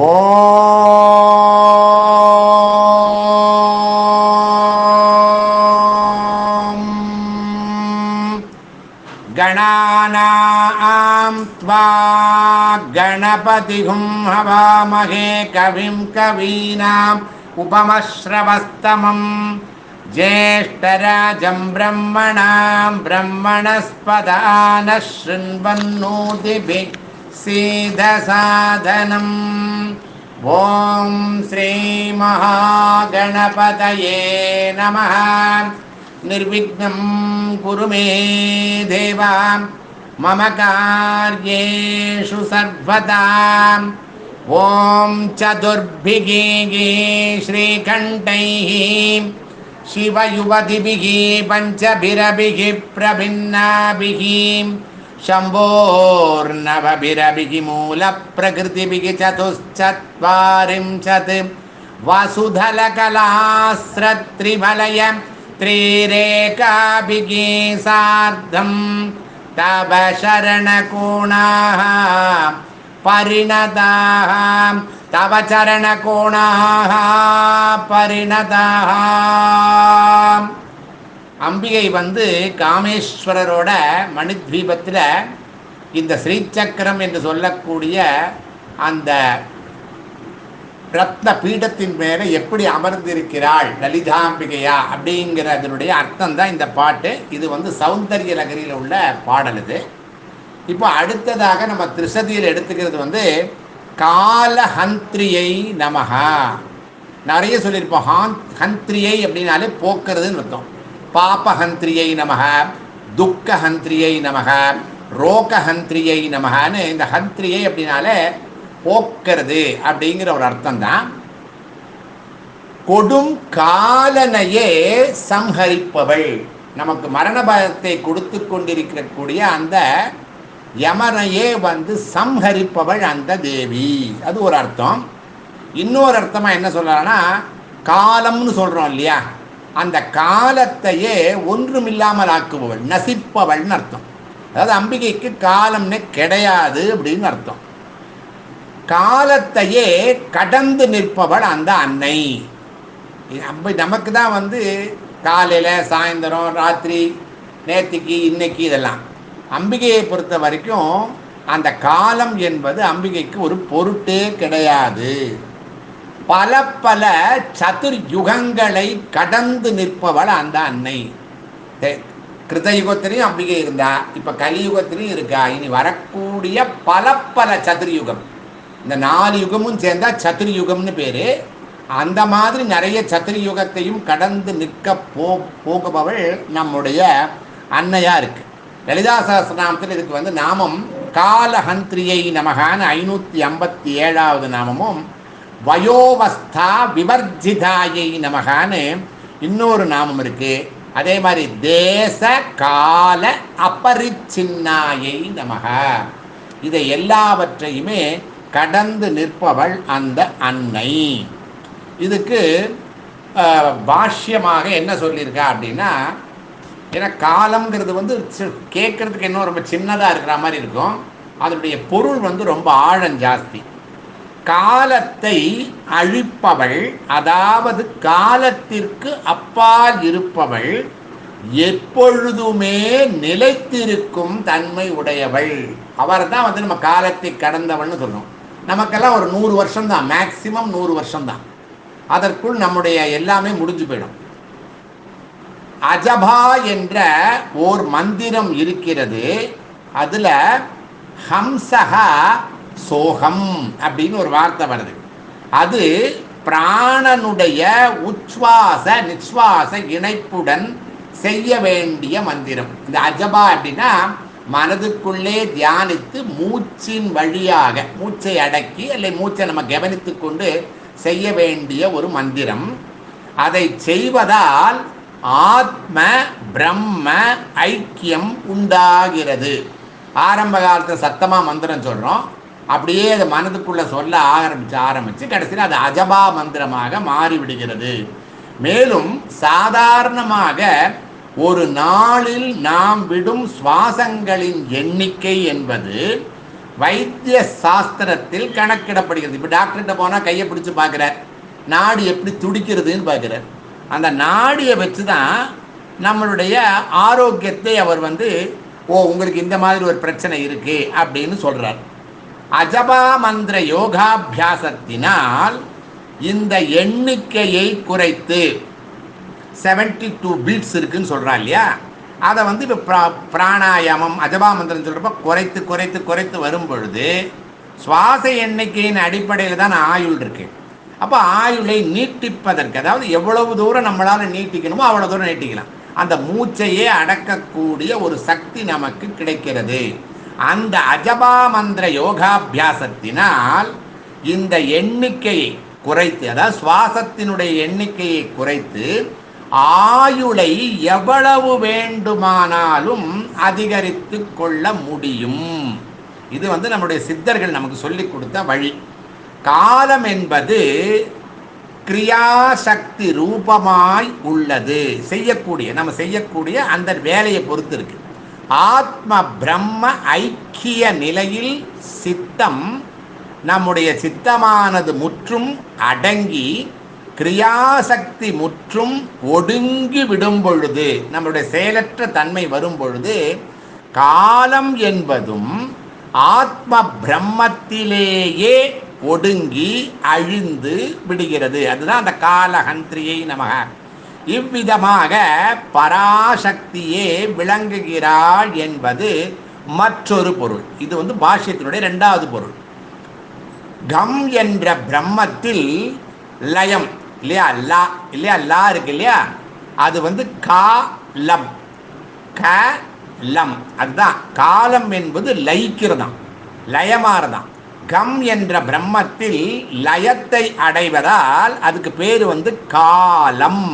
ஓம் கணானாம் த்வா கணபதிஹும் ஹவாமஹே கவிம் கவீனாம் உபமஸ்ரவஸ்தமம் ஜேஷ்டராஜம் பிரம்மணாம் பிரம்மணஸ்பதான ஷ்ருண்வன்னோதிபிः சீதசாதனம். ஓம் ஸ்ரீ மகாகணபதயே நமः. நிர்விக்னம் குரு மே தேவா மம கார்யேஷு சர்வதா. ஓம் சதுர்பிகி ஸ்ரீகண்டைः சிவயுவதிபிः பஞ்சபிரபிः பிரபின்னாபிः शम्भोर्नवभिरभिः मूलप्रकृतिभिः चतुश्चत्वारिंशत् वसुधलकलास्रत्रिवलय त्रिरेखाभिः सार्धं तव शरणकोणाः परिणताः तव चरणकोणाः परिणताः. அம்பிகை காமேஸ்வரரோட மணித்வீபத்தில் இந்த ஸ்ரீசக்கரம் என்று சொல்லக்கூடிய அந்த ரத்ன பீடத்தின் மேலே எப்படி அமர்ந்திருக்கிறாள் லலிதாம்பிகையா அப்படிங்கிறதனுடைய அர்த்தம் தான் இந்த பாட்டு. இது சௌந்தர்ய நகரியில் உள்ள பாடல். இது இப்போ அடுத்ததாக நம்ம திருசதியில் எடுத்துக்கிறது காலஹந்திரியை நமஹா. நிறைய சொல்லியிருப்போம். ஹந்திரியை அப்படின்னாலே போக்குறதுன்னு அர்த்தம். பாபஹந்திரியை நமஹ, துக்கஹந்திரியை நமஹ, ரோகஹந்திரியை நமஹன்னு இந்த ஹந்திரியை அப்படின்னாலே போக்கிறது அப்படிங்கிற ஒரு அர்த்தம் தான். கொடும் காலனையே சம்ஹரிப்பவள், நமக்கு மரண பயத்தை கொடுத்து கொண்டிருக்கக்கூடிய அந்த யமனையே சம்ஹரிப்பவள் அந்த தேவி. அது ஒரு அர்த்தம். இன்னொரு அர்த்தமாக என்ன சொல்லலாம்னா, காலம்னு சொல்கிறோம் இல்லையா, அந்த காலத்தையே ஒன்றுமில்லாமல் ஆக்குபவள், நசிப்பவள்னு அர்த்தம். அதாவது அம்பிகைக்கு காலம்னே கிடையாது அப்படின்னு அர்த்தம். காலத்தையே கடந்து நிற்பவள் அந்த அன்னை. நமக்கு தான் காலையில் சாயந்தரம் ராத்திரி நேத்திக்கு இன்னைக்கு இதெல்லாம். அம்பிகையை பொறுத்த வரைக்கும் அந்த காலம் என்பது அம்பிகைக்கு ஒரு பொருட்டே கிடையாது. பல பல சதுர்யுகங்களை கடந்து நிற்பவள் அந்த அன்னை. கிருதயுகத்திலையும் அம்பிகை இருந்தா, இப்போ கலியுகத்திலையும் இருக்கா, இனி வரக்கூடிய பல பல சதுர்யுகம், இந்த 4 யுகமும் சேர்ந்தா சதுர்யுகம்னு பேர். அந்த மாதிரி நிறைய சதுர்யுகத்தையும் கடந்து நிற்க போகுபவள் நம்முடைய அன்னையா இருக்கு. லலிதா சஹஸ்ரநாமத்தில் இதுக்கு நாமம் காலஹந்திரியை நமகான்னு 557வது நாமமும், வயோவஸ்தா விவர்ஜிதாயை நமகான்னு இன்னொரு நாமம் இருக்கு. அதே மாதிரி தேச கால அபரிச்சின்னாயை நமக. இதை எல்லாவற்றையுமே கடந்து நிற்பவள் அந்த அன்னை. இதுக்கு பாஷ்யமாக என்ன சொல்லியிருக்கா அப்படின்னா, ஏன்னா காலம்ங்கிறது கேட்கறதுக்கு இன்னும் ரொம்ப சின்னதாக இருக்கிற மாதிரி இருக்கும். அதனுடைய பொருள் ரொம்ப ஆழம் ஜாஸ்தி. காலத்தை அழிப்பவள், அதாவது காலத்திற்கு அப்பால் இருப்பவள், எப்பொழுதுமே நிலைத்திருக்கும் தன்மை உடையவள். அவர் தான் நம்ம காலத்தை கடந்தவள்னு சொல்றோம். நமக்கெல்லாம் ஒரு 100 வருஷம் தான், மேக்சிமம் 100 வருஷம் தான். அதற்குள் நம்முடைய எல்லாமே முடிஞ்சு போயிடும். அஜபா என்ற ஓர் மந்திரம் இருக்கிறது. அதுல ஹம்சஹா சோகம் அப்படின்னு ஒரு வார்த்தை வருது. அது பிராணனுடைய உச்வாச நிஸ்வாச இணைப்புடன் செய்ய வேண்டிய மந்திரம். இந்த அஜபா அப்படின்னா மனதுக்குள்ளே தியானித்து மூச்சின் வழியாக மூச்சை அடக்கி அல்லது மூச்சை நம்ம கவனித்து கொண்டு செய்ய வேண்டிய ஒரு மந்திரம். அதை செய்வதால் ஆத்ம பிரம்ம ஐக்கியம் உண்டாகிறது. ஆரம்ப காலத்தில் சத்தமாக மந்திரம் சொல்கிறோம், அப்படியே அதை மனதுக்குள்ளே சொல்ல ஆரம்பித்து கடைசியில் அது அஜபா மந்திரமாக மாறிவிடுகிறது. மேலும் சாதாரணமாக ஒரு நாளில் நாம் விடும் சுவாசங்களின் எண்ணிக்கை என்பது வைத்திய சாஸ்திரத்தில் கணக்கிடப்படுகிறது. இப்போ டாக்டர்கிட்ட போனால் கையை பிடிச்சி பார்க்குறார், நாடி எப்படி துடிக்கிறதுன்னு பார்க்குறார். அந்த நாடியை வச்சு தான் நம்மளுடைய ஆரோக்கியத்தை அவர் உங்களுக்கு இந்த மாதிரி ஒரு பிரச்சனை இருக்கு அப்படின்னு சொல்றார். அஜபா மந்திர யோகாபியாசத்தினால் இந்த எண்ணிக்கையை குறைத்து 72 பீட்ஸ் இருக்குன்னு சொல்றா இல்லையா, அதை இப்போ பிராணாயாமம் அஜபா மந்திரம் சொல்றப்ப குறைத்து குறைத்து குறைத்து வரும் பொழுது சுவாச எண்ணிக்கையின் அடிப்படையில் தான் ஆயுள் இருக்கு. அப்போ ஆயுளை நீட்டிப்பதற்கு, அதாவது எவ்வளவு தூரம் நம்மளால் நீட்டிக்கணுமோ அவ்வளோ தூரம் நீட்டிக்கலாம். அந்த மூச்சையே அடக்கக்கூடிய ஒரு சக்தி நமக்கு கிடைக்கிறது. அந்த அஜபா மந்திர யோகாபியாசத்தினால் இந்த எண்ணிக்கையை குறைத்து, அதாவது சுவாசத்தினுடைய எண்ணிக்கையை குறைத்து ஆயுளை எவ்வளவு வேண்டுமானாலும் அதிகரித்து கொள்ள முடியும். இது நம்முடைய சித்தர்கள் நமக்கு சொல்லிக் கொடுத்த வழி. காலம் என்பது கிரியாசக்தி ரூபமாய் உள்ளது. நம்ம செய்யக்கூடிய அந்த வேலையை பொறுத்து இருக்கு. ஆத்ம பிரம்ம ஐக்கிய நிலையில் சித்தம், நம்முடைய சித்தமானது முற்றும் அடங்கி கிரியாசக்தி முற்றும் ஒடுங்கி விடும் பொழுது, நம்முடைய செயலற்ற தன்மை வரும் பொழுது காலம் என்பதும் ஆத்ம பிரம்மத்திலேயே ஒடுங்கி அழிந்து விடுகிறது. அதுதான் அந்த காலஹந்திரியை நமக. இவ்விதமாக பராசக்தியே விளங்குகிறாள் என்பது மற்றொரு பொருள். இது பாஷ்யத்தினுடைய 2வது பொருள். கம் என்ற பிரம்மத்தில் லயம் இல்லையா, லா இருக்கு இல்லையா, அது காலம், கம், அதுதான் காலம் என்பது லயிக்கிறதாம், லயமாறதாம். கம் என்ற பிரம்மத்தில் லயத்தை அடைவதால் அதுக்கு பேர் காலம்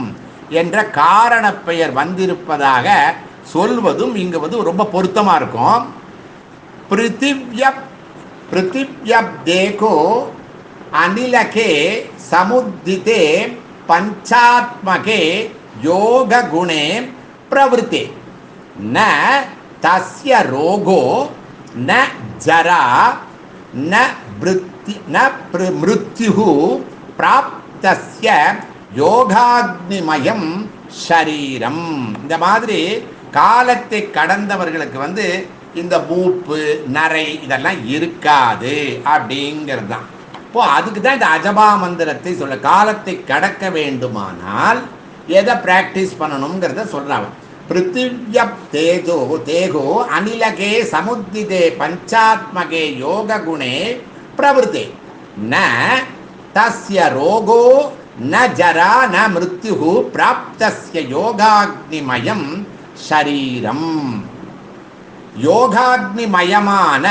என்ற காரண பெயர் வந்திருப்பதாக சொல்வதும் இங்கு ரொம்ப பொருத்தமா இருக்கும். பிருத்திவ்யப்தேகோ அனிலகே சமுத்திதே பஞ்சாத்மகே யோக குணே பிரவருத்தே ந தஸ்ய ரோகோ ந ஜரா ந மிருத்யு பிராப்தஸ்ய யோகாக்னிமயம் ஷரீரம். இந்த மாதிரி காலத்தை கடந்தவர்களுக்கு இந்த மூப்பு நரை இதெல்லாம் இருக்காது அப்படிங்கிறது தான். இப்போ அதுக்கு தான் இந்த அஜபா மந்திரத்தை சொல்ல. காலத்தை கடக்க வேண்டுமானால் எதை பிராக்டிஸ் பண்ணணுங்கிறத சொல்றாங்க. பிருத்திவ்யப் தேகோ அனிலகே சமுத்திதே பஞ்சாத்மகே யோக குணே பிரவருத்தே ந தஸ்ய ரோகோ ந ஜரா ந மிருத்யு பிராப்தஸ்ய யோகாக்னிமயம் ஷரீரம். யோகாக்னிமயமான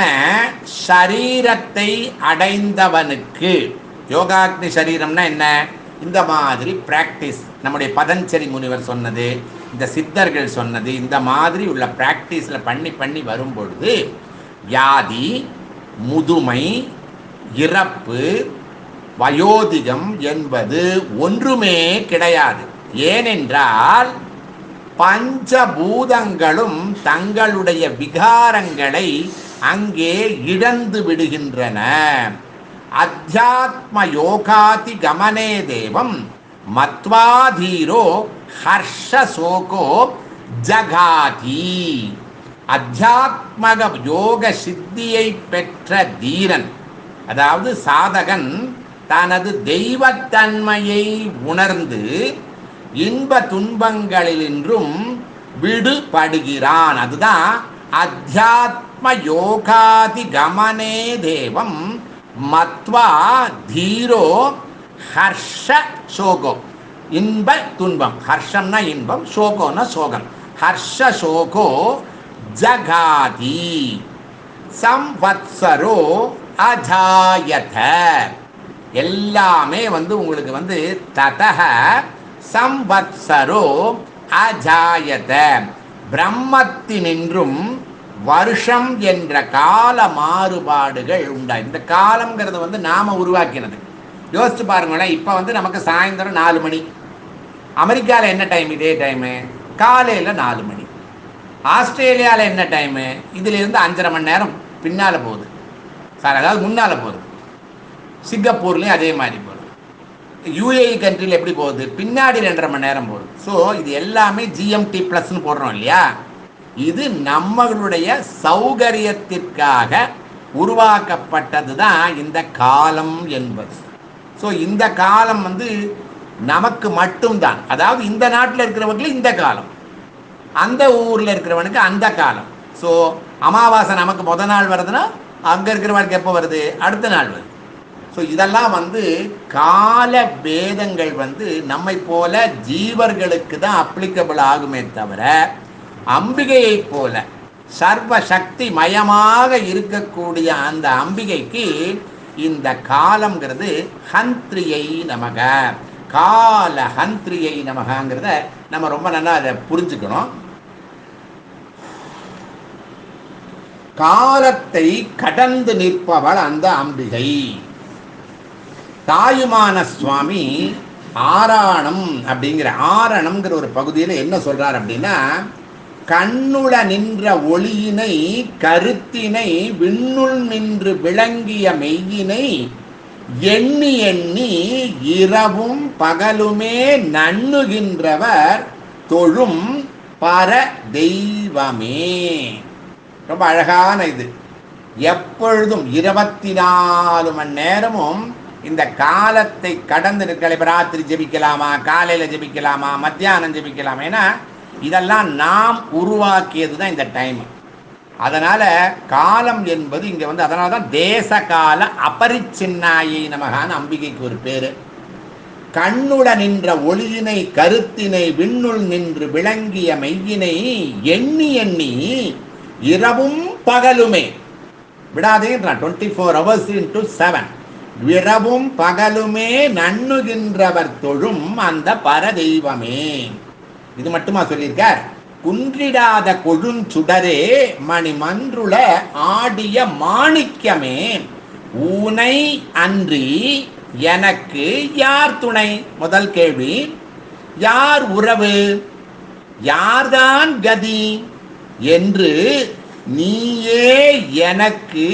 ஷரீரத்தை அடைந்தவனுக்கு, யோகாக்னி சரீரம்னா என்ன, இந்த மாதிரி பிராக்டிஸ் நம்முடைய பதஞ்சலி முனிவர் சொன்னது, இந்த சித்தர்கள் சொன்னது, இந்த மாதிரி உள்ள பிராக்டிஸில் பண்ணி பண்ணி வரும்பொழுது வியாதி, முதுமை, இறப்பு, வயோதிகம் என்பது ஒன்றுமே கிடையாது. ஏனென்றால் பஞ்சபூதங்களும் தங்களுடைய விகாரங்களை அங்கே இழந்து விடுகின்றன. அத்தியாத்ம யோகாதி கமனே தேவம் மத்வாதீரோ ஹர்ஷசோகோ ஜகாதி. அத்தியாத்மக யோக சித்தியை பெற்ற தீரன், அதாவது சாதகன், தனது தெய்வத்தன்மையை உணர்ந்து இன்ப துன்பங்களினின்றும் விடுபடுகிறான். அதுதான் அத்தியாத்ம யோகாதி கமனே தேவம் மத்வா தீரோ ஹர்ஷ சோகோ. இன்ப துன்பம், ஹர்ஷம்னா இன்பம், சோகோனா சோகம், ஹர்ஷ சோகோ ஜகாதி. சம்வத்சரோ அஜாயத. எல்லாமே உங்களுக்கு ததஹ சம்வத்சரோ அஜாயத. பிரம்மத்தினின்றும் வருஷம் என்ற கால மாறுபாடுகள் உண்டா. இந்த காலம்ங்கிறது நாம உருவாக்கினது. யோசிச்சு பாருங்களேன். இப்போ நமக்கு சாயந்தரம் 4 மணி. அமெரிக்காவில் என்ன டைம்? இதே டைமு காலையில் 4 மணி. ஆஸ்திரேலியாவில் என்ன டைமு? இதிலிருந்து 5.5 மணி நேரம் பின்னால் போகுது. சார் அதாவது முன்னால் போகுது. சிங்கப்பூர்லேயும் அதே மாதிரி போகுது. யூஏஇ கண்ட்ரியில் எப்படி போகுது, பின்னாடி 2.5 மணி நேரம் போகுது. ஸோ இது எல்லாமே ஜிஎம்டி ப்ளஸ்ன்னு போடுறோம் இல்லையா, இது நம்மளுடைய சௌகரியத்திற்காக உருவாக்கப்பட்டது தான் இந்த காலம் என்பது. ஸோ இந்த காலம் வந்து நமக்கு மட்டும்தான், அதாவது இந்த நாட்டில் இருக்கிறவங்களுக்கு இந்த காலம், அந்த ஊரில் இருக்கிறவனுக்கு அந்த காலம். ஸோ அமாவாசை நமக்கு முதல் நாள் வருதுன்னா அங்கே இருக்கிறவனுக்கு எப்போ வருது, அடுத்த நாள் வருது. ஸோ இதெல்லாம் வந்து கால பேதங்கள் வந்து நம்மை போல ஜீவர்களுக்கு தான் அப்ளிகபிள் ஆகுமே தவிர அம்பிகையை போல சர்வ சக்தி மயமாக இருக்கக்கூடிய அந்த அம்பிகைக்கு இந்த காலம்ங்கிறது ஹந்திரியை நமக, கால ஹந்திரியை நமகங்கிறத நம்ம ரொம்ப நல்லா அதை புரிஞ்சுக்கணும். காலத்தை கடந்து நிற்பவள் அந்த அம்பிகை. தாயுமான சுவாமி ஆரணம் அப்படிங்கிற ஆரணம்ங்கிற ஒரு பகுதியில் என்ன சொல்றார் அப்படின்னா, கண்ணுள நின்ற ஒளியினை கருத்தினை விண்ணுள் நின்று விளங்கிய மெய்யினை எண்ணி எண்ணி இரவும் பகலுமே நண்ணுகின்றவர் தொழும் பர தெய்வமே. ரொம்ப அழகான இது. எப்பொழுதும் 24 மணி நேரமும் இந்த காலத்தை கடந்து நிற்கலை. ராத்திரி ஜெபிக்கலாமா, காலையில் ஜெபிக்கலாமா, மத்தியானம் ஜெபிக்கலாமா, ஏன்னா இதெல்லாம் நாம் உருவாக்கியது தான் இந்த டைம். அதனால் காலம் என்பது இங்கே வந்து அதனால தான் தேச கால அபரிச்சின்னாயை நமகான அம்பிகைக்கு ஒரு பேர். கண்ணுட நின்ற ஒளியினை கருத்தினை விண்ணுள் நின்று விளங்கிய மெய்யினை எண்ணி எண்ணி இரவும் பகலுமே விடாதேன்றான். 24 hours into 7 இரவும் பகலுமே நண்ணுகின்றவர் தொழும் அந்த பரதெய்வமே. இது மட்டுமா சொல்லியிருக்கார், குன்றிடாத கொழுஞ்சுடரே மணிமன்றுள ஆடிய மாணிக்கமே ஊனை அன்றி எனக்கு யார் துணை. முதல் கேள்வி, யார் உறவு, யார்தான் கதி என்று நீயே எனக்கு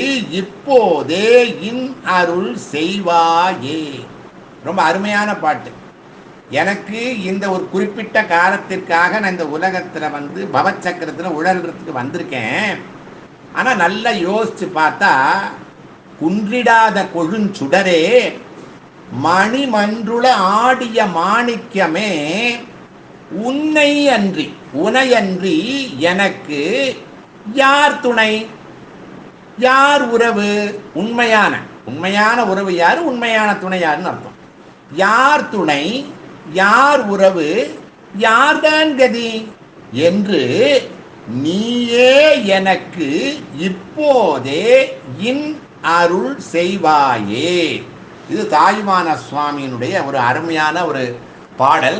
இப்போதே இன் அருள் செய்வாயே. ரொம்ப அருமையான பாட்டு. எனக்கு இந்த ஒரு குறிப்பிட்ட காலத்திற்காக நான் இந்த உலகத்தில் வந்து பவச்சக்கரத்தில் உழல்றதுக்கு வந்திருக்கேன். ஆனால் நல்லா யோசிச்சு பார்த்தா, குன்றிடாத கொழுஞ்சுடரே மணிமன்றுள ஆடிய மாணிக்கமே உன்னை அன்றி உனையன்றி எனக்கு யார் துணை, யார் உறவு. உண்மையான உறவு யாரு, உண்மையான துணை யாருன்னு அர்த்தம். யார் துணை, யார் உறவு, யார்தான் கதி என்று நீயே எனக்கு இப்போதே இன் அருள் செய்வாயே. இது தாயுமான சுவாமியினுடைய ஒரு அருமையான ஒரு பாடல்.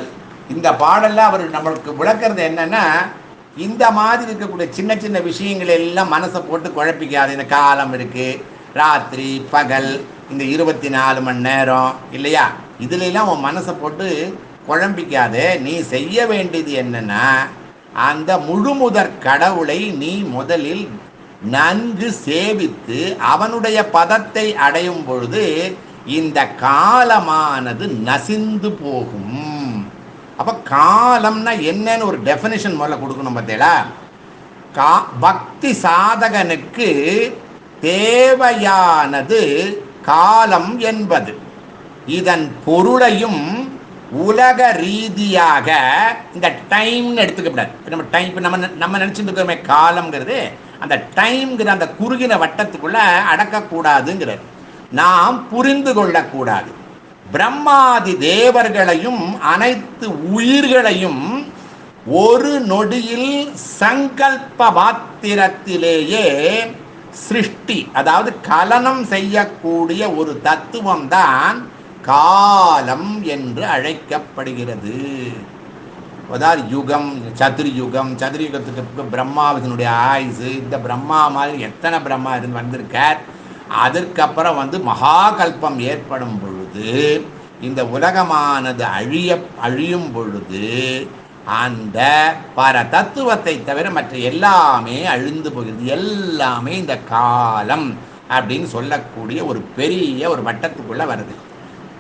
இந்த பாடலில் அவர் நம்மளுக்கு விளக்கிறது என்னன்னா, இந்த மாதிரி இருக்கக்கூடிய சின்ன சின்ன விஷயங்கள் எல்லாம் மனசை போட்டு குழப்பிக்காது. இந்த காலம் இருக்குது, ராத்திரி பகல், இந்த 24 மணி நேரம் இல்லையா, இதுலெல்லாம் உன் மனசை போட்டு குழம்பிக்காது. நீ செய்ய வேண்டியது என்னன்னா, அந்த முழுமுதற் கடவுளை நீ முதலில் நன்கு சேவித்து அவனுடைய பதத்தை அடையும் பொழுது இந்த காலமானது நசிந்து போகும். அப்போ காலம்னா என்னன்னு ஒரு டெஃபினிஷன் முதல்ல கொடுக்கணும். பார்த்தீங்களா, பக்தி சாதகனுக்கு தேவையானது காலம் என்பது. இதன் பொருளையும் உலக ரீதியாக இந்த டைம்னு எடுத்துக்கப்படாது. நம்ம டைம் இப்போ நம்ம நினச்சிட்டு இருக்கிறோமே காலம்ங்கிறது, அந்த டைம்ங்கிற அந்த குறுகின வட்டத்துக்குள்ள அடக்கக்கூடாதுங்கிறது, நாம் புரிந்து கொள்ளக்கூடாது. பிரம்மாதி தேவர்களையும் அனைத்து உயிர்களையும் ஒரு நொடியில் சங்கல்ப பாத்திரத்திலேயே சிருஷ்டி, அதாவது கலனம் செய்யக்கூடிய ஒரு தத்துவம் தான் காலம் என்று அழைக்கப்படுகிறது. அதாவது யுகம், சதுர்யுகம், சதுர்யுகத்துக்கு பிரம்மாவினுடைய ஆயுசு, இந்த பிரம்மா மாதிரி எத்தனை பிரம்மா இருந்து வந்திருக்கார். அதற்கப்புறம் மகாகல்பம் ஏற்படும் பொழுது இந்த உலகமானது அழியும் பொழுது அந்த பர தத்துவத்தை தவிர மற்ற எல்லாமே அழிந்து போகிறது. எல்லாமே இந்த காலம் அப்படின்னு சொல்லக்கூடிய ஒரு பெரிய ஒரு வட்டத்துக்குள்ள வருது.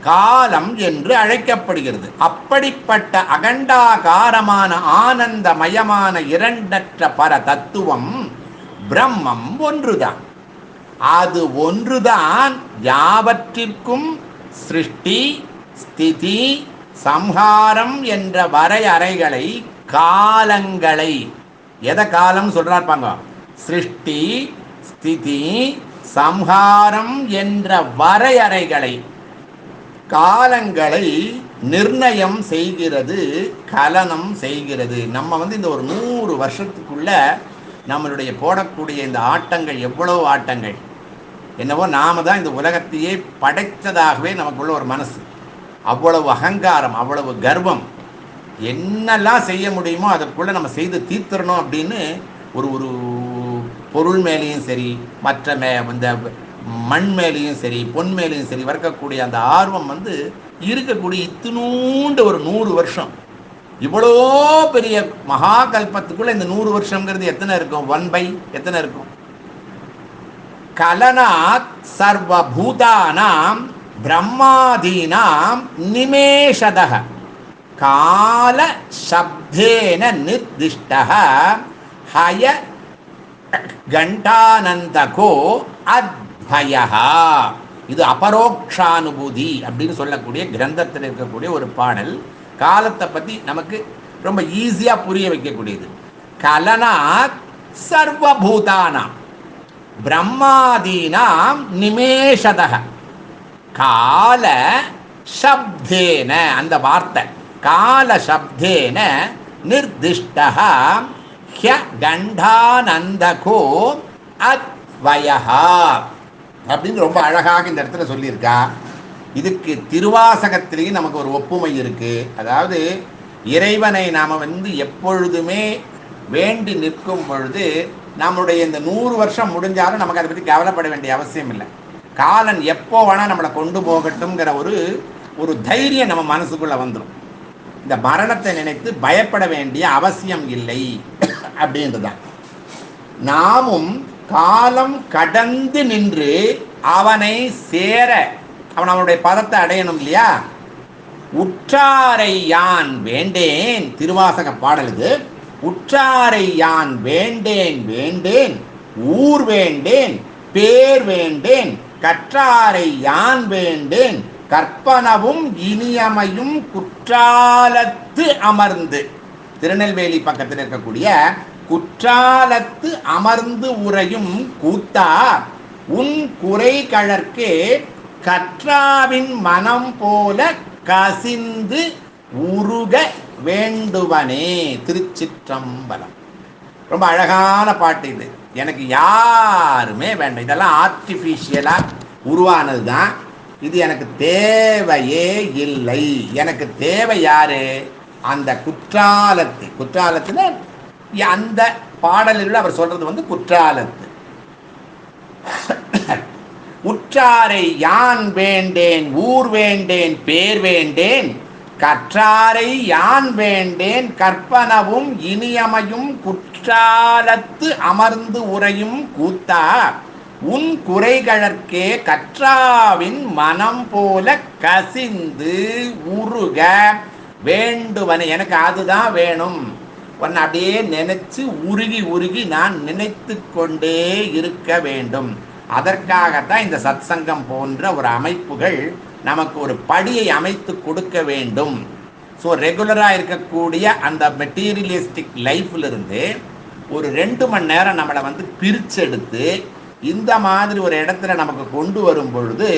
காலம் என்று அழைக்கப்படுகிறது. அப்படிப்பட்ட அகண்டாகாரமான ஆனந்தமயமான இரண்டற்ற பர தத்துவம் பிரம்மம் ஒன்றுதான். அது ஒன்றுதான் யாவற்றிற்கும் சிருஷ்டி ஸ்திதி சம்ஹாரம் என்ற வரையறைகளை காலங்களை எதை காலம் சொல்றார் பாங்க, சிருஷ்டி ஸ்திதி சம்ஹாரம் என்ற வரையறைகளை காலங்களை நிர்ணயம் செய்கிறது, கலனம் செய்கிறது. நம்ம இந்த ஒரு 100 வருஷத்துக்குள்ள நம்மளுடைய போடக்கூடிய இந்த ஆட்டங்கள் எவ்வளவு ஆட்டங்கள், என்னவோ நாம தான் இந்த உலகத்தையே படைத்ததாகவே நமக்குள்ள ஒரு மனசு, அவ்வளவு அகங்காரம், அவ்வளவு கர்வம், என்னெல்லாம் செய்ய முடியுமோ அதற்குள்ள நம்ம செய்து தீர்த்தரணும் அப்படின்னு ஒரு ஒரு பொருள் மேலேயும் சரி, மற்ற இந்த மண் மேலேயும் சரி, பொன் மேலேயும் சரி வர்க்கக்கூடிய அந்த ஆர்வம் இருக்கக்கூடிய இத்தினூண்டு ஒரு 100 வருஷம். இவ்வளோ பெரிய மகா கல்பத்துக்குள்ள இந்த 100 வருஷங்கிறது எத்தனை இருக்கும்? 1/, எத்தனை இருக்கும்? கலனாத் சர்வபூதானாம் பிரம்மாதீனாம் நிமேஷதஹ கால சப்தேன நிர்திஷ்டஹ ஹய கண்டானந்தகோ அத்வயஹா. இது அபரோக்ஷானுபூதி அப்படின்னு சொல்லக்கூடிய கிரந்தத்தில் இருக்கக்கூடிய ஒரு பாடல். காலத்தை பற்றி நமக்கு ரொம்ப ஈஸியாக புரிய வைக்கக்கூடியது. கலனாத் சர்வபூதானாம் பிரம்மாதீனாம் நிமேஷதஹ கால சப்தேன, அந்த வார்த்தை கால சப்தேன நிர்திஷ்டஹ ஹ்ய கண்டானந்தகோ அத்வயஹா அப்படின்னு ரொம்ப அழகாக இந்த இடத்துல சொல்லியிருக்கா. இதுக்கு திருவாசகத்திலேயும் நமக்கு ஒரு ஒப்புமை இருக்கு. அதாவது இறைவனை நாம் எப்பொழுதுமே வேண்டி நிற்கும் பொழுது நம்மளுடைய இந்த 100 வருஷம் முடிஞ்சாலும் நமக்கு அதை பற்றி கவலைப்பட வேண்டிய அவசியம் இல்லை. காலன் எப்போ வேணால் நம்மளை கொண்டு போகட்டும்ங்கிற ஒரு தைரியம் நம்ம மனசுக்குள்ளே வந்துடும். இந்த மரணத்தை நினைத்து பயப்பட வேண்டிய அவசியம் இல்லை அப்படின்றதான். நாமும் காலம் கடந்து நின்று அவனை சேர, அவனுடைய பதத்தை அடையணும் இல்லையா? உற்றாரை யான் வேண்டேன், திருவாசக பாடல் இது. உற்றாரை யான் வேண்டேன் வேண்டேன், ஊர் வேண்டேன், பேர் வேண்டேன், கற்றாரை யான் வேண்டேன், கற்பனவும் இனியமையும் குற்றாலத்து அமர்ந்து. திருநெல்வேலி பக்கத்தில் இருக்கக்கூடிய குற்றாலத்து அமர்ந்து உரையும் கூத்தா, உன் குறை கழற்கே கற்றாவின் மனம் போல கசிந்து உருக வேண்டுவனே. திருச்சிற்றம்பலம். ரொம்ப அழகான பாட்டு இது. எனக்கு யாருமே வேண்டாம், இதெல்லாம் ஆர்டிஃபிஷியலாக உருவானது தான். இது எனக்கு தேவையே இல்லை. எனக்கு தேவை யாரு? அந்த குற்றாலத்து. குற்றாலத்துல அந்த பாடலில் அவர் சொல்றது குற்றாலத்து. உற்றாரை யான் வேண்டேன், ஊர் வேண்டேன், பேர் வேண்டேன், கற்றாரை யான் வேண்டேன், கற்பனவும் இனியமையும் குற்றாலத்து அமர்ந்து உரையும் கூத்தா, உன் குறைகழற்கே கற்றாவின் மனம் போல கசிந்து உருக வேண்டுவன. எனக்கு அதுதான் வேணும். உன்னை அப்படியே நினைச்சு உருகி உருகி நான் நினைத்து கொண்டே இருக்க வேண்டும். அதற்காகத்தான் இந்த சத்சங்கம் போன்ற ஒரு அமைப்புகள் நமக்கு ஒரு படியை அமைத்து கொடுக்க வேண்டும். ஸோ ரெகுலராக இருக்கக்கூடிய அந்த மெட்டீரியலிஸ்டிக் லைஃப்லேருந்து ஒரு 2 மணி நேரம் நம்மளை பிரிச்செடுத்து இந்த மாதிரி ஒரு இடத்துல நமக்கு கொண்டு வரும் பொழுது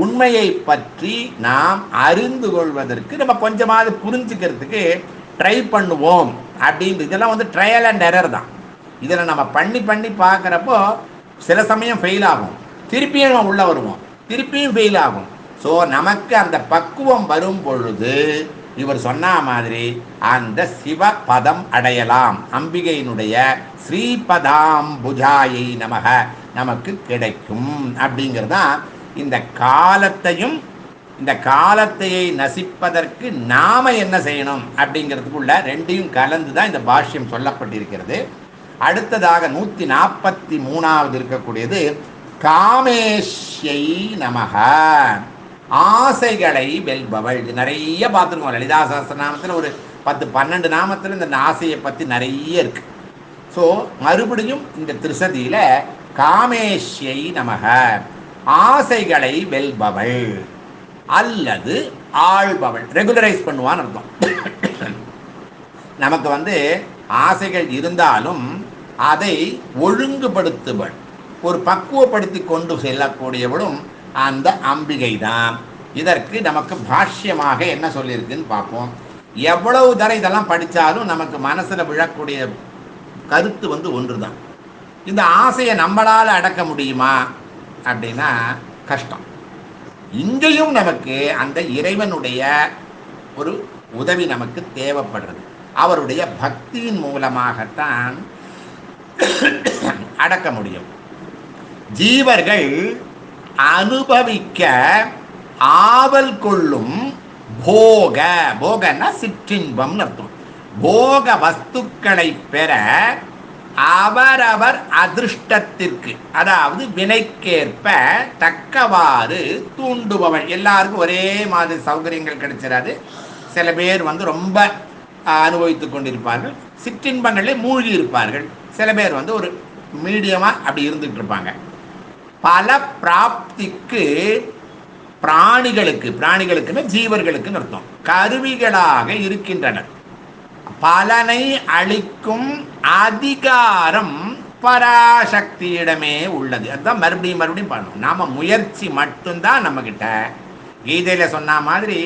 உண்மையை பற்றி நாம் அறிந்து கொள்வதற்கு நம்ம கொஞ்சமாவது புரிஞ்சுக்கிறதுக்கு ட்ரை பண்ணுவோம் அப்படின்னு. இதெல்லாம் ட்ரையல் அண்ட் எரர் தான். இதில் நம்ம பண்ணி பண்ணி பார்க்குறப்போ சில சமயம் ஃபெயில் ஆகும், திருப்பியும் நம்ம உள்ளே வருவோம், திருப்பியும் ஃபெயில் ஆகும். ஸோ நமக்கு அந்த பக்குவம் வரும் பொழுது இவர் சொன்ன மாதிரி அந்த சிவபதம் அடையலாம். அம்பிகையினுடைய ஸ்ரீபதாம்புஜாயை நமக நமக்கு கிடைக்கும். அப்படிங்கிறதான் இந்த காலத்தையும் இந்த காலத்தையை நசிப்பதற்கு நாம என்ன செய்யணும் அப்படிங்கிறதுக்குள்ள ரெண்டையும் கலந்து தான் இந்த பாஷ்யம் சொல்லப்பட்டிருக்கிறது. அடுத்ததாக 143வது இருக்கக்கூடியது காமேஷ்யை நமக. ஆசைகளை வெல்பவள். இது நிறைய பார்த்துருக்கோம் லலிதா சஹஸ்ரநாமத்தில். ஒரு 10-12 நாமத்தில் இந்த ஆசையை பற்றி நிறைய இருக்கு. ஸோ மறுபடியும் இந்த திருசதியில் காமேஷ்யை நமக, ஆசைகளை வெல்பவள் அல்லது ஆள்பவள். ரெகுலரைஸ் பண்ணுவான்னு அர்த்தம். நமக்கு ஆசைகள் இருந்தாலும் அதை ஒழுங்குபடுத்துவள், ஒரு பக்குவப்படுத்தி கொண்டு செல்லக்கூடியவளும் அந்த அம்பிகை தான். இதற்கு நமக்கு பாஷ்யமாக என்ன சொல்லியிருக்குன்னு பார்ப்போம். எவ்வளவு தடவை இதெல்லாம் படித்தாலும் நமக்கு மனசில் விழக்கூடிய கருத்து ஒன்று தான். இந்த ஆசையை நம்மளால் அடக்க முடியுமா அப்படின்னா கஷ்டம். இங்கேயும் நமக்கு அந்த இறைவனுடைய ஒரு உதவி நமக்கு தேவைப்படுறது. அவருடைய பக்தியின் மூலமாகத்தான் அடக்க முடியும். ஜீவர்கள் அனுபவிக்க ஆவல் கொள்ளும் போக, போகன்னா சிற்றின்பம் அர்த்தம். போக வஸ்துக்களை பெற அவரவர் அதிருஷ்டத்திற்கு, அதாவது வினைக்கேற்ப தக்கவாறு தூண்டுபவள். எல்லாருக்கும் ஒரே மாதிரி சௌகரியங்கள் கிடைச்சிடாது. சில பேர் ரொம்ப அனுபவித்து கொண்டிருப்பார்கள், சிற்றின்பங்களில் மூழ்கி இருப்பார்கள். சில பேர் ஒரு மீடியமாக அப்படி இருந்துகிட்டு இருப்பாங்க. பல பிராப்திக்கு பிராணிகளுக்குன்னு ஜீவர்களுக்குன்னு அர்த்தம், கருவிகளாக இருக்கின்றனர். பலனை அளிக்கும் அதிகாரம் பராசக்தியிடமே உள்ளது. அதுதான் மறுபடியும் பண்ணணும். நாம முயற்சி மட்டும்தான் நம்ம கிட்ட. கீதையில சொன்ன மாதிரி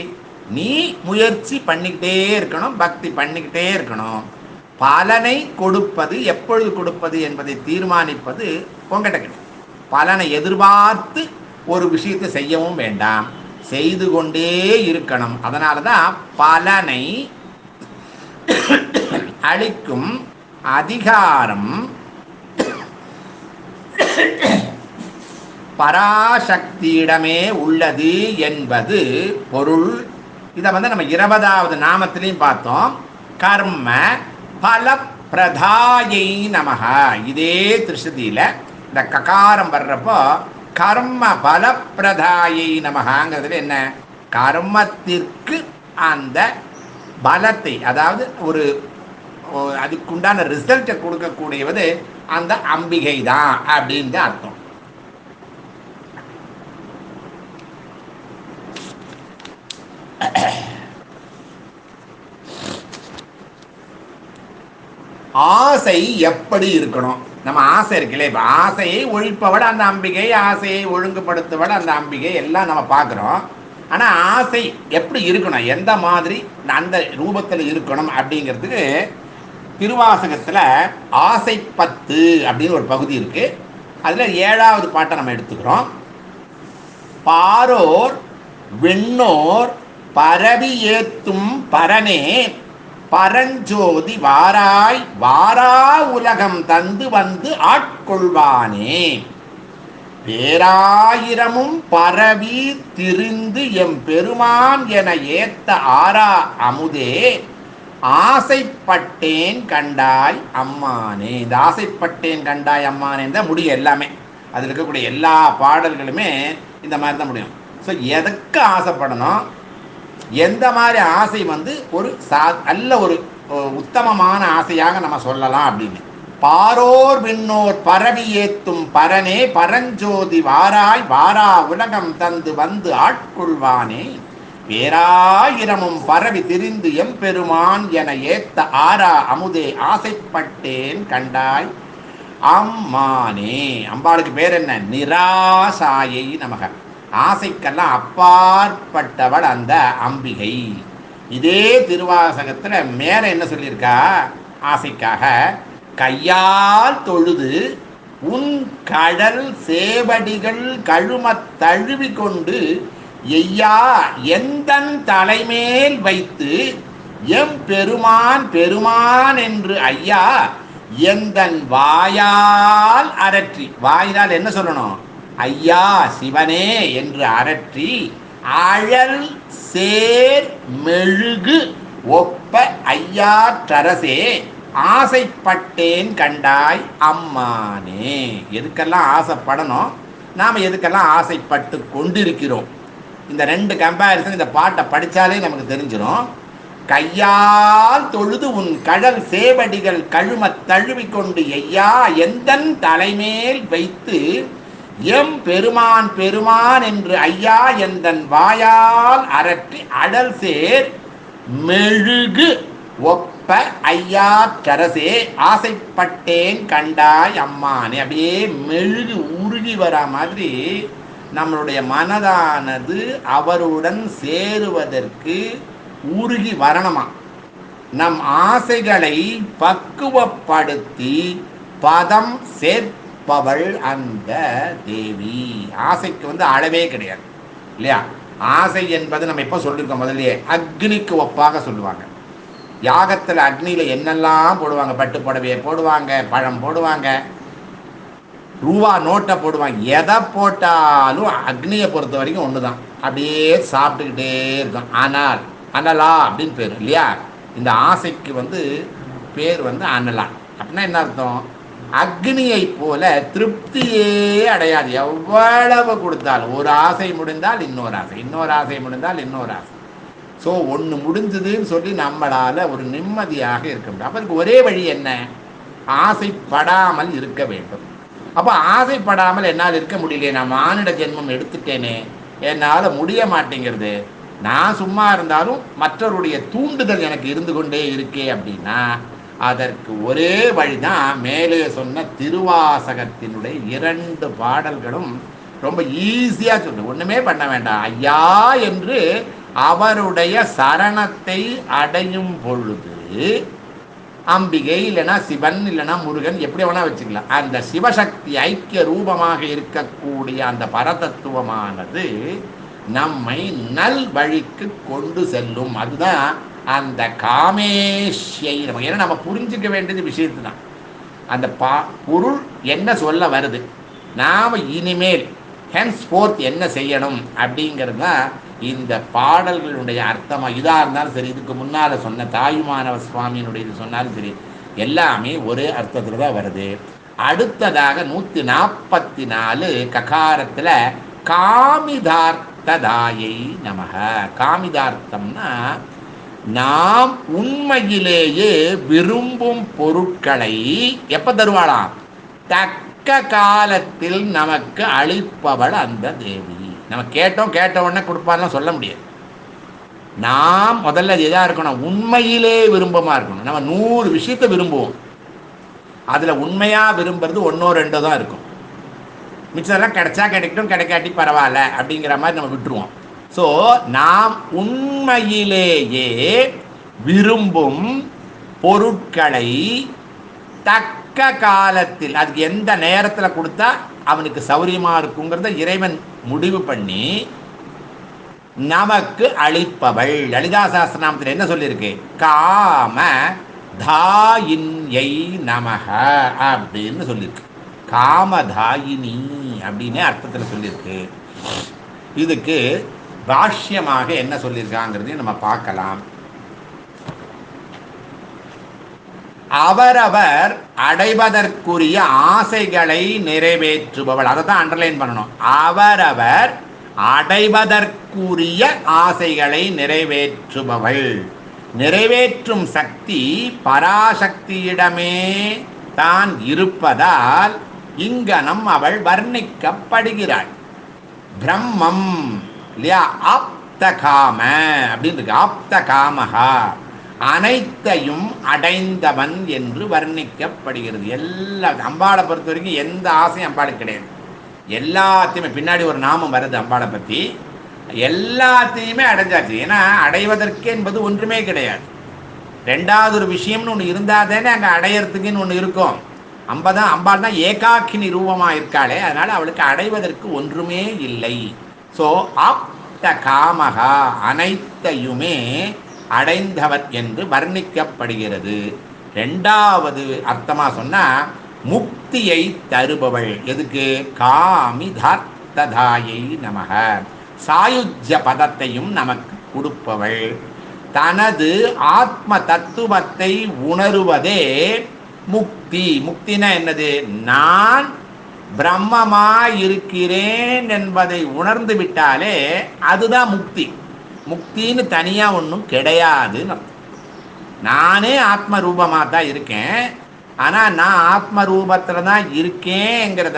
நீ முயற்சி பண்ணிக்கிட்டே இருக்கணும், பக்தி பண்ணிக்கிட்டே இருக்கணும். பலனை கொடுப்பது, எப்பொழுது கொடுப்பது என்பதை தீர்மானிப்பது உங்ககிட்ட கிடைக்கும். பலனை எதிர்பார்த்து ஒரு விஷயத்தை செய்யவும் வேண்டாம், செய்து கொண்டே இருக்கணும். அதனால தான் பலனை அளிக்கும் அதிகாரம் பராசக்தியிடமே உள்ளது என்பது பொருள். இதை நம்ம 20வது நாமத்திலையும் பார்த்தோம். கர்ம பலப்பிரதாயை நமக. இதே திருஷ்டியில் இந்த ககாரம் வர்றப்போ கர்ம பலப்பிரதாயை நமகாங்கிறதுல என்ன, கர்மத்திற்கு அந்த பலத்தை, அதாவது ஒரு அதுக்குண்டான ரிசல்ட்டை கொடுக்கக்கூடியது அந்த அம்பிகை தான் அப்படின்னு அர்த்தம். ஆசை எப்படி இருக்கணும்? நம்ம ஆசை இருக்குல்ல, இப்போ ஆசையை ஒழிப்பவள் அந்த அம்பிகை, ஆசையை ஒழுங்குபடுத்துவள் அந்த அம்பிகை, எல்லாம் நம்ம பார்க்குறோம். ஆனால் ஆசை எப்படி இருக்கணும், எந்த மாதிரி அந்த ரூபத்தில் இருக்கணும் அப்படிங்கிறதுக்கு திருவாசகத்தில் ஆசை 10 அப்படின்னு ஒரு பகுதி இருக்குது. அதில் 7வது பாட்டை நம்ம எடுத்துக்கிறோம். பாரோர் விண்ணோர் பரவி ஏத்தும் பரனே பரஞ்சோதி வாராய் வாரா உலகம் தந்து வந்து ஆட்கொள்வானே. பேராயிரமும் பரவி திரிந்து எம் பெருமான் என ஏத்த ஆரா அமுதே ஆசைப்பட்டேன் கண்டாய் அம்மானே. இந்த ஆசைப்பட்டேன் கண்டாய் அம்மானே தான் முடியும் எல்லாமே. அதில் இருக்கக்கூடிய எல்லா பாடல்களுமே இந்த மாதிரி தான் முடியும். ஸோ எதுக்கு ஆசைப்படணும், எந்த மாதிரி ஆசை ஒரு நல்ல ஒரு உத்தமமான ஆசையாக நம்ம சொல்லலாம் அப்படின்னு. பாரோர் விண்ணோர் பரவி ஏத்தும் பரனே பரஞ்சோதி வாராய் வாரா உலகம் தந்து வந்து ஆட்கொள்வானே. பேராயிரமும் பரவி திரிந்து எம்பெருமான் என ஏத்த ஆரா அமுதே ஆசைப்பட்டேன் கண்டாய் அம்மானே. அம்பாளுக்கு பேர் என்ன? நிராசாயை நமக. ஆசைக்கெல்லாம் அப்பாற்பட்டவள் அந்த அம்பிகை. இதே திருவாசகத்தில் மேலே என்ன சொல்லியிருக்கா ஆசைக்காக? கையால் தொழுது உன் கடல் சேவடிகள் கழுமத் தழுவி கொண்டு எய்யா எந்தன் தலைமேல் வைத்து எம் பெருமான் பெருமான் என்று ஐயா எந்தன் வாயால் அரற்றி. வாயினால் என்ன சொல்லணும்? ஐயா சிவனே என்று அரற்றி அழல் சேர் மெழுகு ஒப்ப ஐயா தரசே ஆசைப்பட்டேன் கண்டாய் அம்மானே. எதுக்கெல்லாம் ஆசைப்படணும்? நாம் எதுக்கெல்லாம் ஆசைப்பட்டு கொண்டிருக்கிறோம். இந்த ரெண்டு கம்பேரிசன் இந்த பாட்டை படித்தாலே நமக்கு தெரிஞ்சிடும். கையால் தொழுது உன் கடல் சேவடிகள் கழுமத் தழுவிக்கொண்டு ஐயா எந்தன் தலைமேல் வைத்து எம் பெருமான் பெருமான் என்று ஐயா எந்தன் வாயால் அரற்றி அடல் சேர் மெழுகு ஒப்ப ஐயா கரசே ஆசைப்பட்டேன் கண்டாய் அம்மானே. அப்படியே மெழுகு உருகி வரா மாதிரி நம்மளுடைய மனதானது அவருடன் சேருவதற்கு உருகி வரணுமா. நம் ஆசைகளை பக்குவப்படுத்தி பதம் சேர்ப்பவள் அந்த தேவி. ஆசைக்கு அளவே கிடையாது இல்லையா. ஆசை என்பது நம்ம எப்போ சொல்லியிருக்கோம், முதல்லையே அக்னிக்கு ஒப்பாக சொல்லுவாங்க. யாகத்தில் அக்னியில் என்னெல்லாம் போடுவாங்க, பட்டு புடவையை போடுவாங்க, பழம் போடுவாங்க, ரூபா நோட்டை போடுவாங்க. எதை போட்டாலும் அக்னியை பொறுத்த வரைக்கும் ஒன்று தான், அப்படியே சாப்பிட்டுக்கிட்டே இருக்கும். ஆனால் அனலா அப்படின்னு பேர் இல்லையா. இந்த ஆசைக்கு பேர் அனலா. அப்படின்னா என்ன அர்த்தம்? அக்னியை போல திருப்தியே அடையாது. எவ்வளவு கொடுத்தாலும் ஒரு ஆசை முடிந்தால் இன்னொரு ஆசை, இன்னொரு ஆசை முடிந்தால் இன்னொரு ஆசை. ஸோ ஒன்று முடிஞ்சதுன்னு சொல்லி நம்மளால் ஒரு நிம்மதியாக இருக்க முடியும். அப்போ அதுக்கு ஒரே வழி என்ன? ஆசைப்படாமல் இருக்க வேண்டும். அப்போ ஆசைப்படாமல் என்னால் இருக்க முடியலையே, நான் மானிட ஜென்மம் எடுத்துட்டேனே, என்னால் முடிய மாட்டேங்கிறது. நான் சும்மா இருந்தாலும் மற்றவருடைய தூண்டுதல் எனக்கு இருந்து கொண்டே இருக்கே அப்படின்னா அதற்கு ஒரே வழிதான் மேலே சொன்ன திருவாசகத்தினுடைய 2 பாடல்களும் ரொம்ப ஈஸியாக சொல்லு. ஒன்றுமே பண்ண வேண்டாம். ஐயா என்று அவருடைய சரணத்தை அடையும் பொழுது அம்பிகை இல்லைனா சிவன் இல்லைனா முருகன் எப்படி வேணா வச்சுக்கலாம், அந்த சிவசக்தி ஐக்கிய ரூபமாக இருக்கக்கூடிய அந்த பரதத்துவமானது நம்மை நல் வழிக்கு கொண்டு செல்லும். அதுதான் அந்த காமேஷ்யை. ஏன்னா நம்ம புரிஞ்சுக்க வேண்டியது விஷயத்து தான். அந்த பொருள் என்ன சொல்ல வருது, நாம் இனிமேல் ஹென்ஸ்போர்த் என்ன செய்யணும் அப்படிங்கிறது தான் இந்த பாடல்களுடைய அர்த்தமாக. இதாக இருந்தாலும் சரி, இதுக்கு முன்னால் சொன்ன தாயுமானவ சுவாமியினுடைய இது சொன்னாலும் சரி, எல்லாமே ஒரே அர்த்தத்தில் தான் வருது. அடுத்ததாக 144 ககாரத்தில் காமிதார்த்ததாயை நமக. காமிதார்த்தம்னா நாம் உண்மையிலேயே விரும்பும் பொருட்களை எப்போ தருவாளாம்? தக்க காலத்தில் நமக்கு அளிப்பவள் அந்த தேவி. நம்ம கேட்ட உடனே கொடுப்பாருலாம் சொல்ல முடியாது. நாம் முதல்ல எதாக இருக்கணும்? உண்மையிலே விரும்பமாக இருக்கணும். நம்ம 100 விஷயத்தை விரும்புவோம், அதில் உண்மையாக விரும்புறது 1 2 தான் இருக்கும். மிச்சதெல்லாம் கிடைச்சா கிடைக்கட்டும், கிடைக்காட்டி பரவாயில்ல அப்படிங்கிற மாதிரி நம்ம விட்டுருவோம். ஸோ நாம் உண்மையிலேயே விரும்பும் பொருட்களை தக்க காலத்தில், அதுக்கு எந்த நேரத்தில் கொடுத்தா அவனுக்கு சௌரியமாக இருக்குங்கிறத இறைவன் முடிவு பண்ணி நமக்கு அளிப்பவள். லலிதா சஹஸ்ரநாமத்தில் என்ன சொல்லியிருக்கு? காம தாயின்யை நமக அப்படின்னு சொல்லியிருக்கு. காமதாயினி அப்படின்னு அர்த்தத்தில் சொல்லியிருக்கு. இதுக்கு பாஷ்யமாக என்ன சொல்லியிருக்காங்கிறதையும் நம்ம பார்க்கலாம். அவரவர் அடைவதற்குரிய ஆசைகளை நிறைவேற்றுபவள். அதை தான் அண்டர்லைன் பண்ணணும். அவரவர் அடைவதற்குரிய ஆசைகளை நிறைவேற்றுபவள். நிறைவேற்றும் சக்தி பராசக்தியிடமே தான் இருப்பதால் இங்கனம் அவள் வர்ணிக்கப்படுகிறாள். பிரம்மம் இல்லையா, ஆப்த காம அப்படின்னு இருக்கு. ஆப்த காமகா அனைத்தையும் அடைந்தவன் என்று வர்ணிக்கப்படுகிறது. எல்லா அம்பாளை பொறுத்த வரைக்கும் எந்த ஆசையும் அம்பாளுக்கு கிடையாது. எல்லாத்தையுமே பின்னாடி ஒரு நாமம் வருது அம்பாளை பற்றி, எல்லாத்தையுமே அடைஞ்சாச்சு. ஏன்னா அடைவதற்கு என்பது ஒன்றுமே கிடையாது. ரெண்டாவது ஒரு விஷயம்னு ஒன்று இருந்தால் தானே அங்கே அடையிறதுக்குன்னு ஒன்று இருக்கும். அம்பாள் தான் ஏகாக்கினி ரூபமாக இருக்காளே, அதனால் அவளுக்கு அடைவதற்கு ஒன்றுமே இல்லை. ஸோ ஆப்த காமகா அனைத்தையுமே அடைந்தவர் என்று வர்ணிக்கப்படுகிறது. ரெண்டாவது அர்த்தமாக சொன்னால் முக்தியை தருபவள். எதுக்கு? காமிதார்த்ததாயை நமக. சாயுஜ்ய பதத்தையும் நமக்கு கொடுப்பவள். தனது ஆத்ம தத்துவத்தை உணருவதே முக்தி. முக்தினா என்னது? நான் பிரம்மமாய் இருக்கிறேன் என்பதை உணர்ந்து விட்டாலே அதுதான் முக்தி. முக்தின்னு தனியாக ஒன்றும் கிடையாதுன்னு அர்த்தம். நானே ஆத்ம ரூபமாக தான் இருக்கேன், ஆனால் நான் ஆத்ம ரூபத்தில் தான் இருக்கேங்கிறத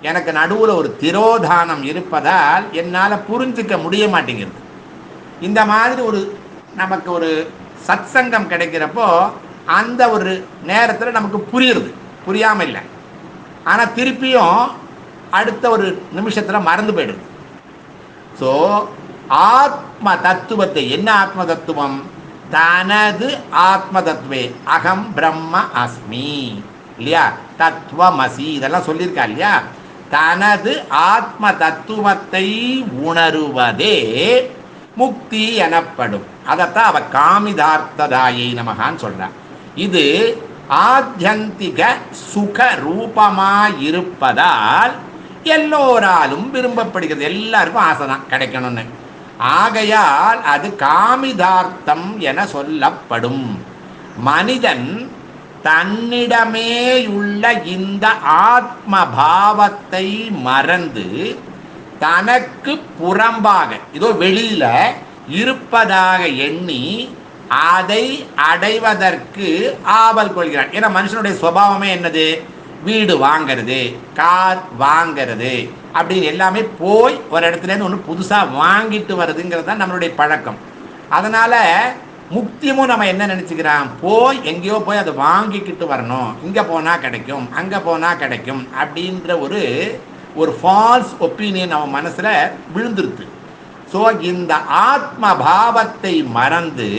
எனக்கு நடுவில் ஒரு திரோதானம் இருப்பதால் என்னால் புரிஞ்சிக்க முடிய மாட்டேங்கிறது. இந்த மாதிரி நமக்கு ஒரு சத்சங்கம் கிடைக்கிறப்போ அந்த ஒரு நேரத்தில் நமக்கு புரியுறது, புரியாமல் இல்லை, ஆனால் திருப்பியும் அடுத்த ஒரு நிமிஷத்தில் மறந்து போயிடுது. ஸோ ஆத்ம தத்துவத்தை, என்ன ஆத்ம தத்துவம்? தனது ஆத்ம தத்துவே அகம் பிரம்ம அஸ்மி இல்லையா, தத்துவமசி இதெல்லாம் சொல்லியிருக்கா இல்லையா. தனது ஆத்ம தத்துவத்தை உணருவதே முக்தி எனப்படும். அதைத்தான் அவ காமிதார்த்ததாயை நமகான்னு சொல்றார். இது ஆத்யந்திக சுக ரூபமாயிருப்பதால் எல்லோராலும் விரும்பப்படுகிறது. எல்லாருக்கும் ஆசை தான் கிடைக்கணும்னு. ஆகையால் அது காமிதார்த்தம் என சொல்லப்படும். மனிதன் தன்னிடமேயுள்ள இந்த ஆத்ம பாவத்தை மறந்து தனக்கு புறம்பாக இதோ வெளியில இருப்பதாக எண்ணி அதை அடைவதற்கு ஆவல் கொள்கிறான். ஏன்னா மனுஷனுடைய சுபாவமே என்னது? வீடு வாங்கிறது, கார் வாங்கிறது அப்படின்னு எல்லாமே போய் ஒரு இடத்துலேருந்து ஒன்று புதுசாக வாங்கிட்டு வருதுங்கிறது தான் நம்மளுடைய பழக்கம். அதனால் முக்தியமும் நம்ம என்ன நினச்சிக்கிறோம்? போய் எங்கேயோ போய் அதை வாங்கிக்கிட்டு வரணும், இங்கே போனால் கிடைக்கும், அங்கே போனால் கிடைக்கும் அப்படின்ற ஒரு ஃபால்ஸ் ஒப்பீனியன் நம்ம மனசில் விழுந்துருது. ஸோ இந்த ஆத்ம பாவத்தை மறந்து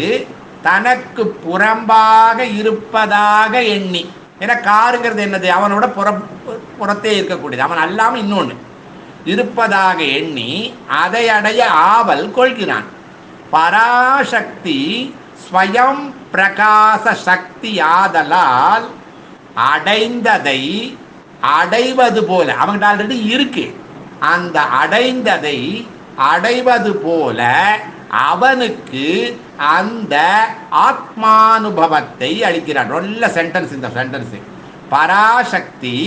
தனக்கு புறம்பாக இருப்பதாக எண்ணி, ஏன்னா காருங்கிறது என்னது? அவனோட புறத்தே இருக்கக்கூடியது, அவன் அல்லாமல் இன்னொன்று இருப்பதாக எண்ணி அதை அடைய ஆவல் கொள்கிறான். பராசக்தி ஸ்வயம் பிரகாச சக்தி ஆதலால் அடைந்ததை அடைவது போல, அவன்கிட்ட ஆல்ரெடி இருக்கு, அந்த அடைந்ததை அடைவது போல அவனுக்கு அந்த ஆத்மானுபவத்தை அளிக்கிறான். நல்ல சென்டென்ஸ் இந்த சென்டென்ஸ். பராசக்தி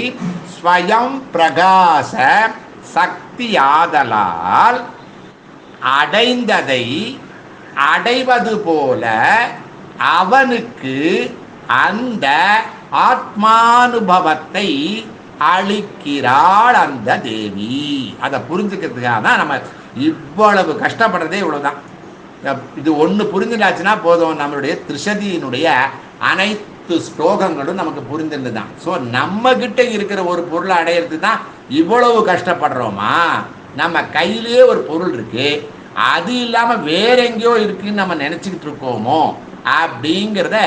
ஸ்வயம் பிரகாச சக்தி ஆதலால் அடைந்ததை அடைவது போல அவனுக்கு அந்த ஆத்மானுபவத்தை அளிக்கிறாள் அந்த தேவி. அதை புரிஞ்சுக்கிறதுக்காக தான் நம்ம இவ்வளவு கஷ்டப்படுறதே. இவ்வளவுதான். இது ஒன்று புரிஞ்சுட்டாச்சுன்னா போதும், நம்மளுடைய திரிசதியினுடைய அனைத்து ஸ்லோகங்களும் நமக்கு புரிஞ்சிருந்து தான். ஸோ நம்ம கிட்ட இருக்கிற ஒரு பொருளை அடையிறது தான் இவ்வளவு கஷ்டப்படுறோமா? நம்ம கையிலேயே ஒரு பொருள் இருக்கு, அது இல்லாமல் வேற எங்கேயோ இருக்குன்னு நம்ம நினச்சிக்கிட்டு இருக்கோமோ அப்படிங்கிறத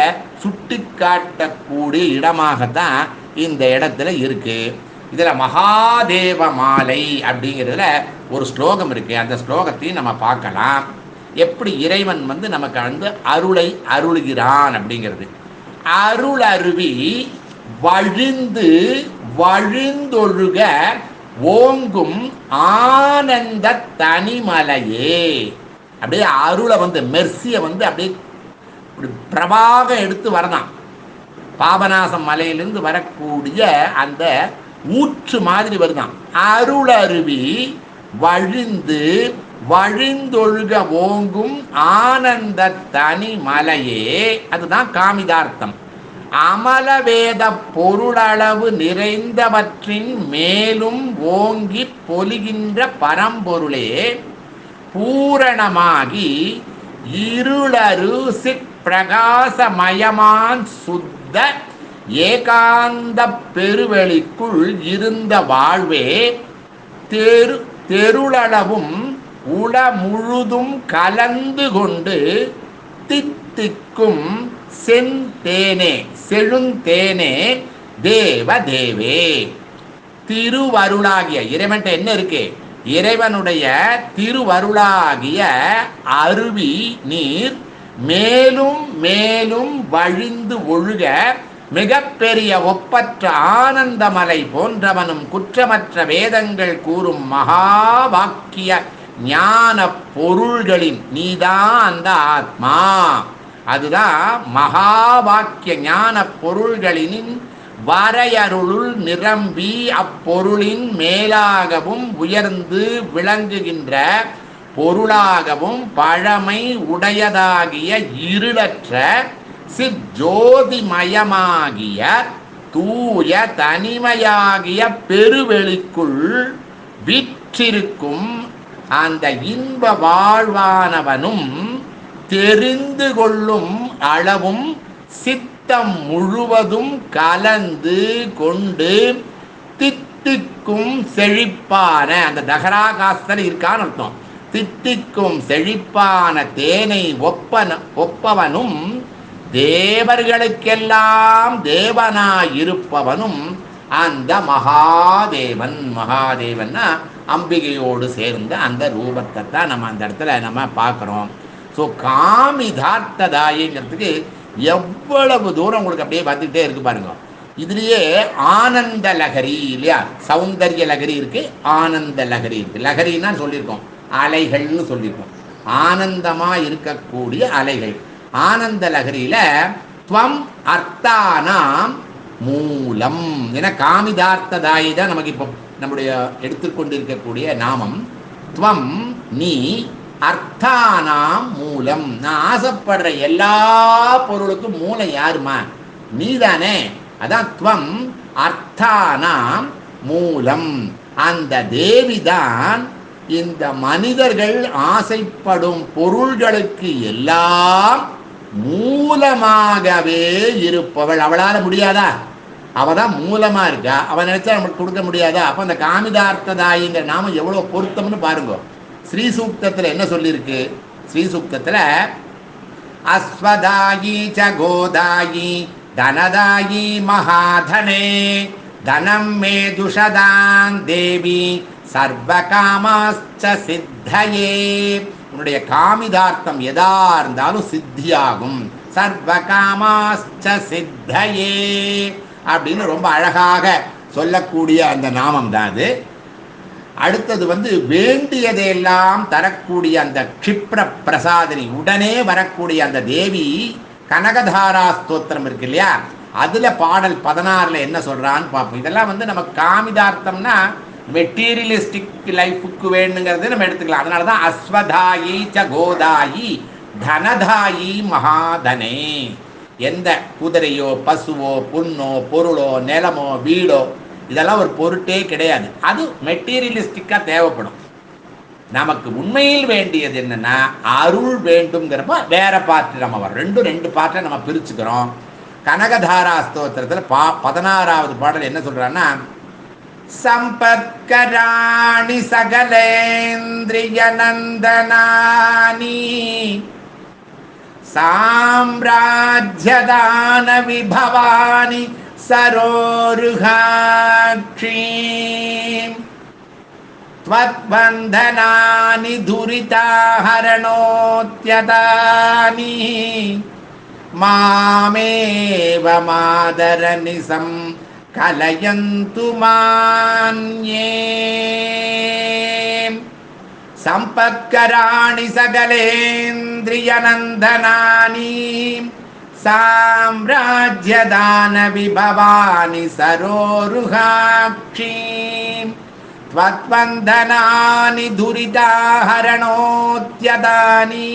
சுட்டி காட்டக்கூடிய இடமாகத்தான் இந்த இடத்துல இருக்கு. இதில் மகாதேவ மாலை அப்படிங்கிறதுல ஒரு ஸ்லோகம் இருக்கு. அந்த ஸ்லோகத்தையும் நம்ம பார்க்கலாம். எப்படி இறைவன் நமக்கு அருளை அருளுகிறான் அப்படிங்கிறது. அருள் அருவி வழிந்து வழிந்தொழுக ஓங்கும் ஆனந்த தனிமலையே. அப்படியே அருளை மெர்சியை அப்படியே பிரபாக எடுத்து வரதான். பாபநாசம் மலையிலிருந்து வரக்கூடிய அந்த ஊற்று மாதிரி வருதான். அருள் அருவி வழிந்து வழிந்தொழுக ஓங்கும் ஆனந்த தனி மலையே, அதுதான் காமிதார்த்தம். அமலவேத பொருளளவு நிறைந்தவற்றின் மேலும் ஓங்கி பொலிகின்ற பரம்பொருளே பூரணமாகி இருளரு சிற்பிரகாசமயமான் சுத்த ஏகாந்த பெருவெளிக்குள் இருந்த வாழ்வே தெருளளவும் உள முழுதும் கலந்து கொண்டு தித்திக்கும் செந்தேனே செழுந்தேனே தேவதேவே. திருவருளாகிய இறைவன்ட்ட என்ன இருக்கு? இறைவனுடைய திருவருளாகிய அருவி நீர் மேலும் மேலும் வழிந்து ஒழுக மிகப்பெரிய ஒப்பற்ற ஆனந்தமலை போன்றவனும் குற்றமற்ற வேதங்கள் கூறும் மகா வாக்கிய ஞான பொருள்களின் நீதான் அந்த ஆத்மா. அதுதான் மகா வாக்கிய ஞான பொருள்களின் வரையருளுள் நிரம்பி அப்பொருளின் மேலாகவும் உயர்ந்து விளங்குகின்ற பொருளாகவும் பழமை உடையதாகிய இருளற்ற சிற்ஜோதிமயமாகிய தூய தனிமையாகிய பெருவெளிக்குள் விற்றிருக்கும் அந்த இன்ப வாழ்வானவனும் தெரிந்து கொள்ளும் அளவும் சித்தம் முழுவதும் கலந்து கொண்டு தித்திக்கும் செழிப்பான அந்த தகராகாசத்தில் இருக்கான்னு அர்த்தம். தித்திக்கும் செழிப்பான தேனை ஒப்பவனும் தேவர்களுக்கெல்லாம் தேவனாயிருப்பவனும் அந்த மகாதேவன். மகாதேவன்னா அம்பிகையோடு சேர்ந்த அந்த ரூபத்தை தான் நம்ம அந்த இடத்துல நம்ம பார்க்குறோம். ஸோ காமிதார்த்ததாயிங்கிறதுக்கு எவ்வளவு தூரம் உங்களுக்கு அப்படியே வந்துக்கிட்டே இருக்கு பாருங்க. இதுலேயே ஆனந்த லகரி இல்லையா, சௌந்தர்ய லகரி இருக்கு, ஆனந்த லகரி இருக்கு. லகரின்னா சொல்லியிருக்கோம் அலைகள்னு சொல்லியிருக்கோம், ஆனந்தமாக இருக்கக்கூடிய அலைகள். ஆனந்த லகரியில துவம் அர்த்தானாம் மூலம். ஏன்னா காமிதார்த்ததாயி தான் நமக்கு இப்போ நம்முடைய எடுத்துக்கொண்டிருக்கக்கூடிய நாமம். துவம் நீ, அர்த்தானாம் மூலம். நான் ஆசைப்படுற எல்லா பொருளுக்கும் மூலம் யாருமா? நீதானே. அதான் துவம் அர்த்தானாம் மூலம். அந்த தேவிதான் இந்த மனிதர்கள் ஆசைப்படும் பொருள்களுக்கு எல்லாம் மூலமாகவே இருப்பவள். அவளால் முடியாதா? அவள் தான் மூலமாக இருக்கா. அவன் நினைச்சா நம்மளுக்கு கொடுக்க முடியாதா? அப்போ அந்த காமிதார்த்ததாயிங்கிற நாம எவ்வளோ பொருத்தம்னு பாருங்க. ஸ்ரீசூக்தத்தில் என்ன சொல்லியிருக்கு? ஸ்ரீசூக்தத்தில் அஸ்வதாயி ச கோதாயி தனதாயி மகாதனே தனம் மே துஷதான் தேவி சர்வகாமாச்ச சித்தயே. உன்னுடைய காமிதார்த்தம் எதா இருந்தாலும் சித்தியாகும். சர்வகாமாச்ச சித்தயே அப்படின்னு ரொம்ப அழகாக சொல்லக்கூடிய அந்த நாமம் தான் அது. அடுத்தது வேண்டியதையெல்லாம் தரக்கூடிய அந்த க்ஷிப்ர பிரசாதினி, உடனே வரக்கூடிய அந்த தேவி. கனகதாரா ஸ்தோத்திரம் இருக்கு இல்லையா, அதுல பாடல் 16 என்ன சொல்றான்னு பார்ப்போம். இதெல்லாம் நம்ம காமிதார்த்தம்னா மெட்டீரியலிஸ்டிக் லைஃபுக்கு வேணுங்கிறது நம்ம எடுத்துக்கலாம். அதனால தான் அஸ்வதாயி ச கோதாயி தனதாயி மகாதனே. எந்த குதிரையோ பசுவோ பொண்ணோ பொருளோ நிலமோ வீடோ இதெல்லாம் ஒரு பொருட்டே கிடையாது. அது மெட்டீரியலிஸ்டிக்காக தேவைப்படும். நமக்கு உண்மையில் வேண்டியது என்னன்னா அருள் வேண்டும்ங்கிறப்ப வேற பார்ட்டு நம்ம வரும். ரெண்டு பார்ட்டை நம்ம பிரிச்சுக்கிறோம். கனகதாரா ஸ்தோத்திரத்தில் 16வது பாடல் என்ன சொல்றான்னா, சம்பத்கராணி சகலேந்திரிய நந்தனானி சாம்ராஜ்யதான விபவானி சரோருகாட்சி த்வத்வந்தனானி துரிதாஹரணோத்யதானி மாமேவ மாதரநிசம் கலயந்து மான்யே. சம்பத்கராணி சகலேந்திரிய நந்தனானி சாம்ராஜ்யதான விபவானி சரோருகாட்சி த்வத்வந்தனானி துரிதாஹரணோத்யதானி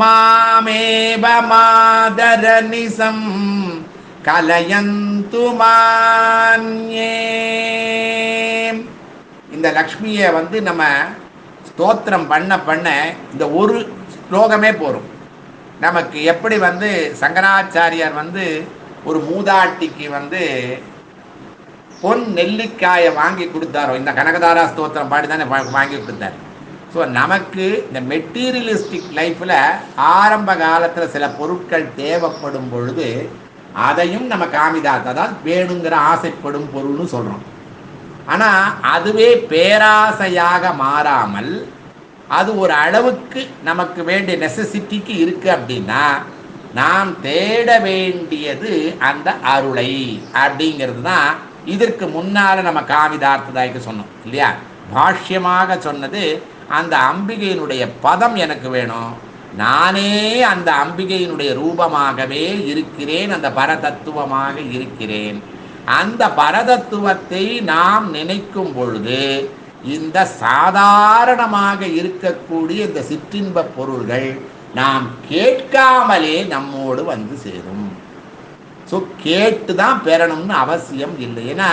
மாமேவ மாதரநிசம் கலயந்து மான்யே. இந்த லக்ஷ்மியை நம்ம ஸ்தோத்திரம் பண்ண இந்த ஒரு ஸ்லோகமே போரும். நமக்கு எப்படி சங்கராச்சாரியார் ஒரு மூதாட்டிக்கு பொன் நெல்லிக்காயை வாங்கி கொடுத்தாரோ, இந்த கனகதாரா ஸ்தோத்திரம் பாடி தானே வாங்கி கொடுத்தாரு. ஸோ நமக்கு இந்த மெட்டீரியலிஸ்டிக் லைஃப்பில் ஆரம்ப காலத்தில் சில பொருட்கள் தேவைப்படும் பொழுது அதையும் நம்ம காமிதார்த்தம், அதாவது வேணுங்கிற ஆசைப்படும் பொருள்னு சொல்கிறோம். ஆனால் அதுவே பேராசையாக மாறாமல் அது ஒரு அளவுக்கு நமக்கு வேண்டிய நெசசிட்டிக்கு இருக்குது அப்படின்னா நாம் தேட வேண்டியது அந்த அருளை அப்படிங்கிறது தான். இதற்கு முன்னால் நம்ம காமிதார்த்ததாய்க்கு சொன்னோம் இல்லையா, பாஷ்யமாக சொன்னது அந்த அம்பிகையினுடைய பதம் எனக்கு வேணும், நானே அந்த அம்பிகையினுடைய ரூபமாகவே இருக்கிறேன், அந்த பரதத்துவமாக இருக்கிறேன். அந்த பரதத்துவத்தை நாம் நினைக்கும் பொழுது இந்த சாதாரணமாக இருக்கக்கூடிய இந்த சிற்றின்ப பொருள்கள் நாம் கேட்காமலே நம்மோடு வந்து சேரும். ஸோ கேட்டு தான் பெறணும்னு அவசியம் இல்லை. ஏன்னா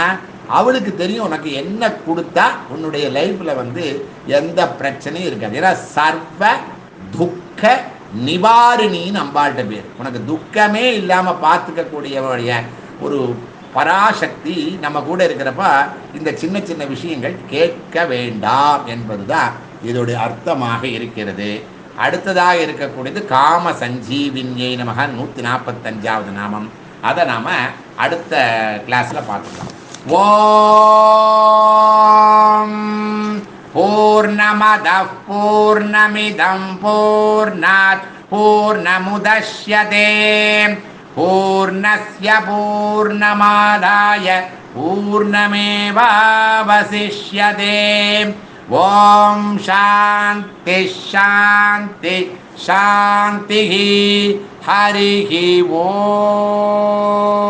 அவளுக்கு தெரியும் உனக்கு என்ன கொடுத்தா உன்னுடைய லைஃப்பில் வந்து எந்த பிரச்சனையும் இருக்காது. ஏன்னா சர்வ துக்க நிவாரிணின்னு அம்பாள்கிட்ட பேர். உனக்கு துக்கமே இல்லாமல் பார்த்துக்கக்கூடியவடைய ஒரு பராசக்தி நம்ம கூட இருக்கிறப்ப இந்த சின்ன சின்ன விஷயங்கள் கேட்க வேண்டாம் என்பதுதான் இதோடைய அர்த்தமாக இருக்கிறது. அடுத்ததாக இருக்கக்கூடியது காம சஞ்சீவின்யை நமக 145வது நாமம். அதை நாம் அடுத்த கிளாஸில் பார்த்துக்கலாம். ஓம் பூர்ணமதః பூர்ணமிதம் பூர்ணாத் பூர்ணமுதச்யதே பூர்ணஸ்ய பூர்ணமாதாய பூர்ணமேவாவசிஷ்யதே. ஓம் சாந்தி சாந்தி சாந்தி. ஹரிஹி ஓம்.